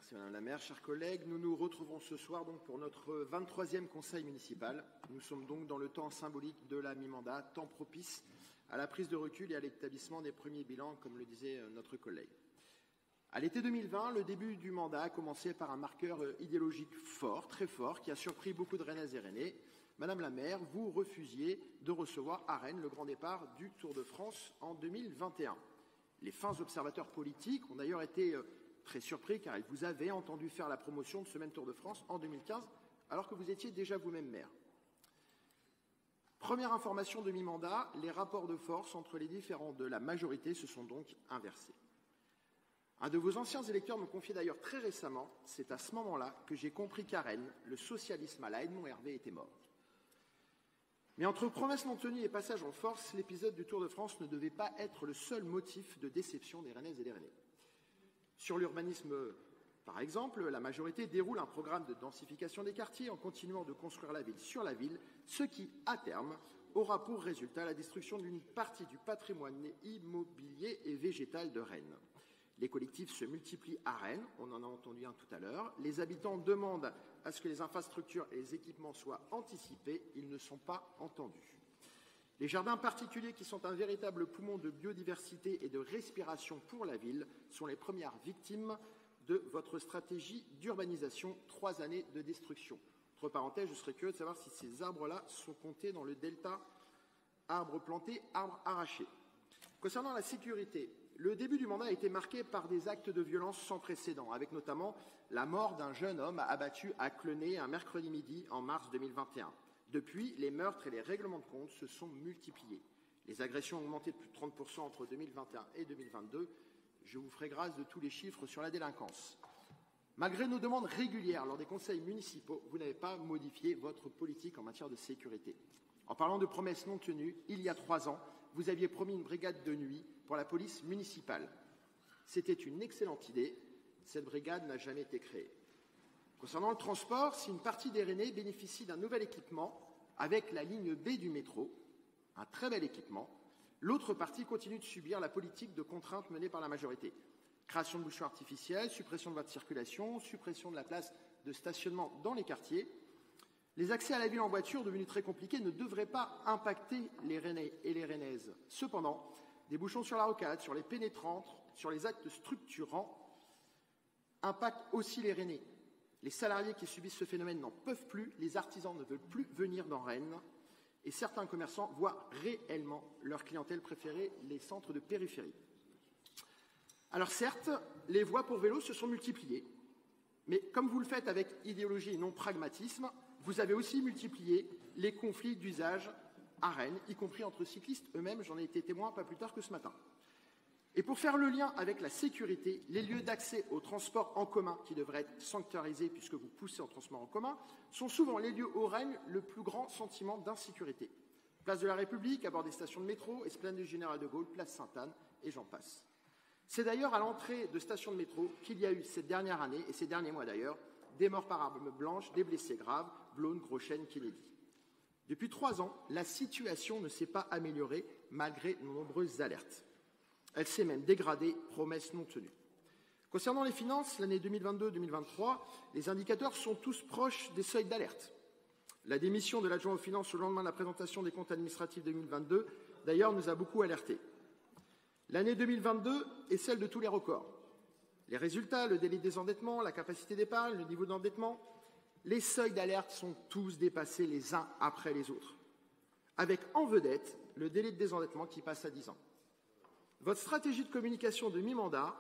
Merci Madame la maire. Chers collègues, nous nous retrouvons ce soir donc pour notre 23e conseil municipal. Nous sommes donc dans le temps symbolique de la mi-mandat, temps propice à la prise de recul et à l'établissement des premiers bilans, comme le disait notre collègue. À l'été 2020, le début du mandat a commencé par un marqueur idéologique fort, très fort, qui a surpris beaucoup de Rennaises et Rennais. Madame la maire, vous refusiez de recevoir à Rennes le grand départ du Tour de France en 2021. Les fins observateurs politiques ont d'ailleurs été très surpris car ils vous avaient entendu faire la promotion de ce même Tour de France en 2015 alors que vous étiez déjà vous-même maire. Première information de mi-mandat, les rapports de force entre les différents de la majorité se sont donc inversés. Un de vos anciens électeurs me confiait d'ailleurs très récemment, c'est à ce moment-là que j'ai compris qu'à Rennes, le socialisme à la Edmond Hervé était mort. Mais entre promesses non tenues et passage en force, l'épisode du Tour de France ne devait pas être le seul motif de déception des Rennaises et des Rennais. Sur l'urbanisme, par exemple, la majorité déroule un programme de densification des quartiers en continuant de construire la ville sur la ville, ce qui, à terme, aura pour résultat la destruction d'une partie du patrimoine immobilier et végétal de Rennes. Les collectifs se multiplient à Rennes, on en a entendu un tout à l'heure. Les habitants demandent à ce que les infrastructures et les équipements soient anticipés, ils ne sont pas entendus. Les jardins particuliers, qui sont un véritable poumon de biodiversité et de respiration pour la ville, sont les premières victimes de votre stratégie d'urbanisation, 3 années de destruction. Entre parenthèses, je serais curieux de savoir si ces arbres-là sont comptés dans le delta arbres plantés, arbres arrachés. Concernant la sécurité, le début du mandat a été marqué par des actes de violence sans précédent, avec notamment la mort d'un jeune homme abattu à Clenay un mercredi midi en mars 2021. Depuis, les meurtres et les règlements de compte se sont multipliés. Les agressions ont augmenté de plus de 30% entre 2021 et 2022. Je vous ferai grâce de tous les chiffres sur la délinquance. Malgré nos demandes régulières lors des conseils municipaux, vous n'avez pas modifié votre politique en matière de sécurité. En parlant de promesses non tenues, il y a 3 ans, vous aviez promis une brigade de nuit pour la police municipale. C'était une excellente idée. Cette brigade n'a jamais été créée. Concernant le transport, si une partie des Rennais bénéficie d'un nouvel équipement avec la ligne B du métro, un très bel équipement, l'autre partie continue de subir la politique de contrainte menée par la majorité. Création de bouchons artificiels, suppression de voies de circulation, suppression de la place de stationnement dans les quartiers. Les accès à la ville en voiture, devenus très compliqués, ne devraient pas impacter les Rennais et les Rennaises. Cependant, des bouchons sur la rocade, sur les pénétrantes, sur les actes structurants, impactent aussi les Rennais. Les salariés qui subissent ce phénomène n'en peuvent plus, les artisans ne veulent plus venir dans Rennes et certains commerçants voient réellement leur clientèle préférer les centres de périphérie. Alors certes, les voies pour vélo se sont multipliées, mais comme vous le faites avec idéologie et non pragmatisme, vous avez aussi multiplié les conflits d'usage à Rennes, y compris entre cyclistes eux-mêmes, j'en ai été témoin pas plus tard que ce matin. Et pour faire le lien avec la sécurité, les lieux d'accès au transport en commun, qui devraient être sanctuarisés puisque vous poussez au transport en commun, sont souvent les lieux où règne le plus grand sentiment d'insécurité. Place de la République, à bord des stations de métro, Esplanade du Général de Gaulle, place Sainte-Anne, et j'en passe. C'est d'ailleurs à l'entrée de stations de métro qu'il y a eu cette dernière année, et ces derniers mois d'ailleurs, des morts par arme blanche, des blessés graves, Blône, Groschène, Kennedy. Depuis 3 ans, la situation ne s'est pas améliorée malgré de nombreuses alertes. Elle s'est même dégradée, promesses non tenues. Concernant les finances, l'année 2022-2023, les indicateurs sont tous proches des seuils d'alerte. La démission de l'adjoint aux finances au lendemain de la présentation des comptes administratifs 2022, d'ailleurs, nous a beaucoup alertés. L'année 2022 est celle de tous les records. Les résultats, le délai de désendettement, la capacité d'épargne, le niveau d'endettement, les seuils d'alerte sont tous dépassés les uns après les autres. Avec en vedette le délai de désendettement qui passe à 10 ans. Votre stratégie de communication de mi-mandat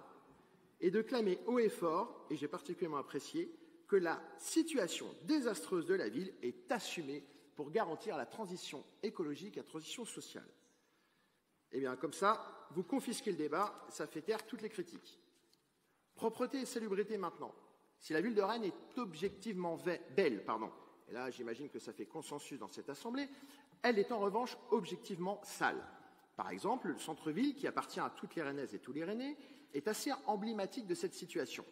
est de clamer haut et fort, et j'ai particulièrement apprécié, que la situation désastreuse de la ville est assumée pour garantir la transition écologique et la transition sociale. Eh bien, comme ça, vous confisquez le débat, ça fait taire toutes les critiques. Propreté et salubrité maintenant. Si la ville de Rennes est objectivement belle, et là j'imagine que ça fait consensus dans cette Assemblée, elle est en revanche objectivement sale. Par exemple, le centre-ville, qui appartient à toutes les Rennaises et tous les Rennais, est assez emblématique de cette situation.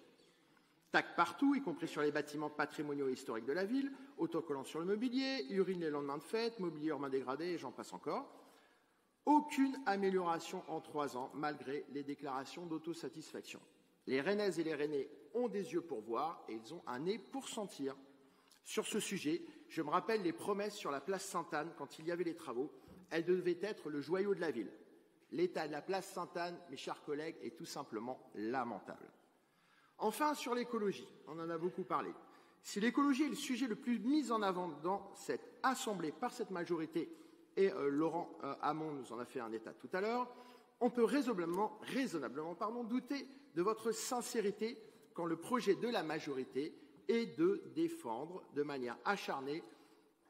Tac partout, y compris sur les bâtiments patrimoniaux et historiques de la ville, autocollants sur le mobilier, urine les lendemains de fête, mobilier urbain dégradé, et j'en passe encore. Aucune amélioration en 3 ans, malgré les déclarations d'autosatisfaction. Les Rennaises et les Rennais ont des yeux pour voir et ils ont un nez pour sentir. Sur ce sujet, je me rappelle les promesses sur la place Sainte-Anne quand il y avait les travaux. Elle devait être le joyau de la ville. L'état de la place Sainte-Anne, mes chers collègues, est tout simplement lamentable. Enfin, sur l'écologie, on en a beaucoup parlé. Si l'écologie est le sujet le plus mis en avant dans cette Assemblée par cette majorité, et Laurent Hamon nous en a fait un état tout à l'heure, on peut raisonnablement douter de votre sincérité quand le projet de la majorité est de défendre de manière acharnée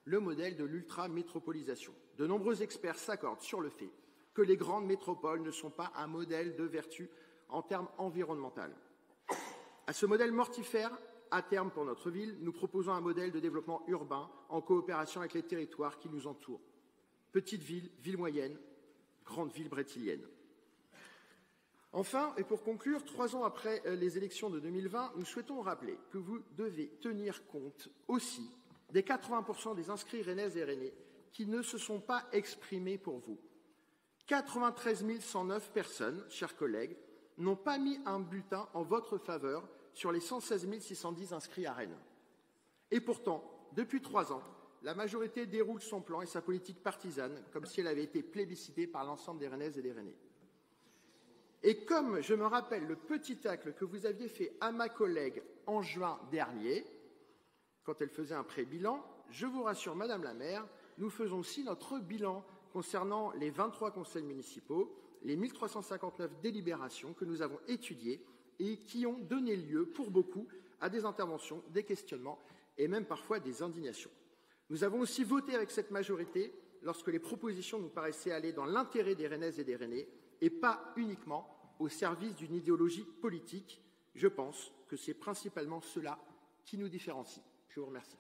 le modèle de l'ultra-métropolisation. De nombreux experts s'accordent sur le fait que les grandes métropoles ne sont pas un modèle de vertu en termes environnementaux. À ce modèle mortifère, à terme pour notre ville, nous proposons un modèle de développement urbain en coopération avec les territoires qui nous entourent. Petites villes, villes moyennes, grandes villes brétiliennes. Enfin, et pour conclure, 3 ans après les élections de 2020, nous souhaitons rappeler que vous devez tenir compte aussi des 80% des inscrits rennaises et rennais qui ne se sont pas exprimés pour vous. 93 109 personnes, chers collègues, n'ont pas mis un bulletin en votre faveur sur les 116 610 inscrits à Rennes. Et pourtant, depuis 3 ans, la majorité déroule son plan et sa politique partisane comme si elle avait été plébiscitée par l'ensemble des Rennaises et des Rennais. Et comme je me rappelle le petit tacle que vous aviez fait à ma collègue en juin dernier, quand elle faisait un pré-bilan, je vous rassure, Madame la maire, nous faisons aussi notre bilan concernant les 23 conseils municipaux, les 1359 délibérations que nous avons étudiées et qui ont donné lieu, pour beaucoup, à des interventions, des questionnements et même parfois des indignations. Nous avons aussi voté avec cette majorité lorsque les propositions nous paraissaient aller dans l'intérêt des Rennaises et des Rennais et pas uniquement au service d'une idéologie politique. Je pense que c'est principalement cela qui nous différencie. Je vous remercie.